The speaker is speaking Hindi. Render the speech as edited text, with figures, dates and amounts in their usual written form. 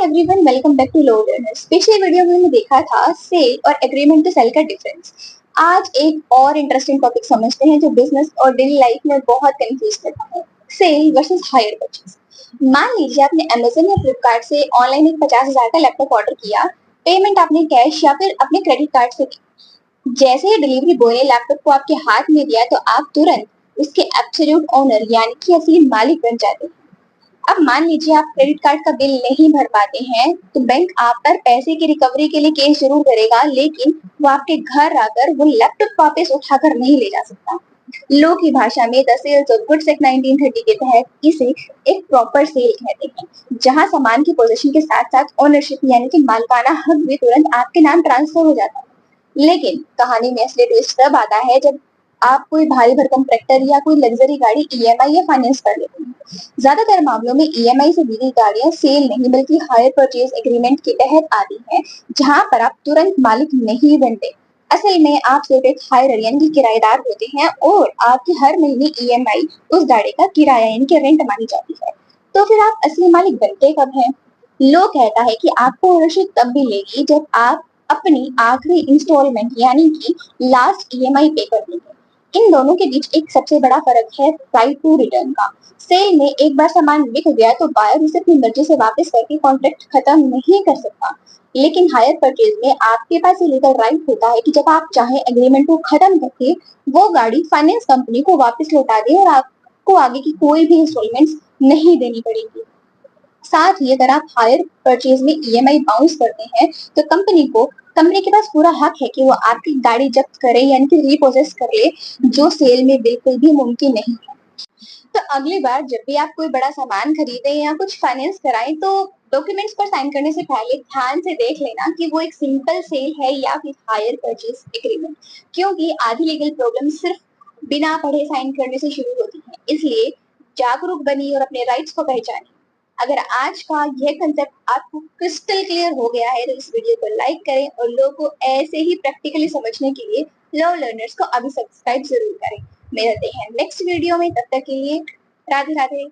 Everyone, welcome back to law learners. पिछले वीडियो में हमने देखा था सेल और एग्रीमेंट टू सेल का डिफरेंस। आज एक और इंटरेस्टिंग टॉपिक समझते हैं जो बिजनेस और डेली लाइफ में बहुत कंफ्यूज करता है, सेल वर्सेस हायर परचेज। मान लीजिए आपने अमेजन या फ्लिपकार्ट से ऑनलाइन एक 50,000 का लैपटॉप ऑर्डर किया। पेमेंट आपने कैश या फिर अपने क्रेडिट कार्ड से की। जैसे ही डिलीवरी बॉय ने लैपटॉप को आपके हाथ में दिया तो आप तुरंत उसके एब्सोल्यूट ओनर यानी कि असली मालिक बन जाते हैं। अब मान लीजिए आप क्रेडिट कार्ड का बिल नहीं भर पाते हैं तो बैंक आप पर पैसे की रिकवरी के लिए केस जरूर करेगा, लेकिन वो आपके घर आकर वो लैपटॉप वापस उठाकर नहीं ले जा सकता। लॉ की भाषा में the sales of goods act 1930 के तहत इसे एक प्रॉपर सेल कहते हैं, जहां सामान की पोजीशन के साथ साथ ओनरशिप यानी कि मालिकाना हक भी तुरंत आपके नाम ट्रांसफर हो जाता है। लेकिन कहानी में असली ट्विस्ट तब आता है जब आप कोई भारी भरकम ट्रैक्टर या कोई लग्जरी गाड़ी ईएमआई या फाइनेंस कर लेते हैं। ज्यादातर मामलों में ईएमआई से दी गई गाड़ियां सेल नहीं बल्कि हायर परचेज एग्रीमेंट के तहत आती हैं, जहां पर आप तुरंत मालिक नहीं बनते। असल में आप सिर्फ एक हायर यानी कि किराएदार होते हैं और आपकी हर महीने ईएमआई उस गाड़ी का किराया यानी कि रेंट मानी जाती है। तो फिर आप असली मालिक बनते कब हैं? लोग कहता है कि आपको ओनरशिप तब मिलेगी जब आप अपनी आखिरी इंस्टॉलमेंट यानी कि लास्ट ईएमआई पे कर देंगे। इन दोनों के बीच एक सबसे बड़ा फर्क है राइट टू रिटर्न का। सेल में एक बार सामान बिक गया तो बायर उसे अपनी मर्जी से वापस करके कॉन्ट्रैक्ट खत्म नहीं कर सकता। लेकिन हायर परचेज में आपके पास ये लीगल राइट होता है कि जब आप चाहे एग्रीमेंट को खत्म करके वो गाड़ी फाइनेंस कंपनी को वापस लौटा दे और आपको आगे की कोई भी इंस्टॉलमेंट्स नहीं देनी पड़ेगी। साथ ही अगर आप हायर परचेज में ईएमआई बाउंस करते हैं तो कंपनी के पास पूरा हक है कि वो आपकी गाड़ी जब्त करे यानी कि रीपोजेस कर ले, जो सेल में बिल्कुल भी मुमकिन नहीं है। तो अगली बार जब भी आप कोई बड़ा सामान खरीदें या कुछ फाइनेंस कराएं तो डॉक्यूमेंट्स पर साइन करने से पहले ध्यान से देख लेना कि वो एक सिंपल सेल है या फिर हायर परचेज एग्रीमेंट, क्योंकि आधी लीगल प्रॉब्लम सिर्फ बिना पढ़े साइन करने से शुरू होती है। इसलिए जागरूक बनिए और अपने राइट्स को पहचानिए। अगर आज का यह कंसेप्ट आपको क्रिस्टल क्लियर हो गया है तो इस वीडियो को लाइक करें और लोगों को ऐसे ही प्रैक्टिकली समझने के लिए लो लर्नर्स को अभी सब्सक्राइब जरूर करें। मिलते हैं नेक्स्ट वीडियो में, तब तक के लिए राधे राधे।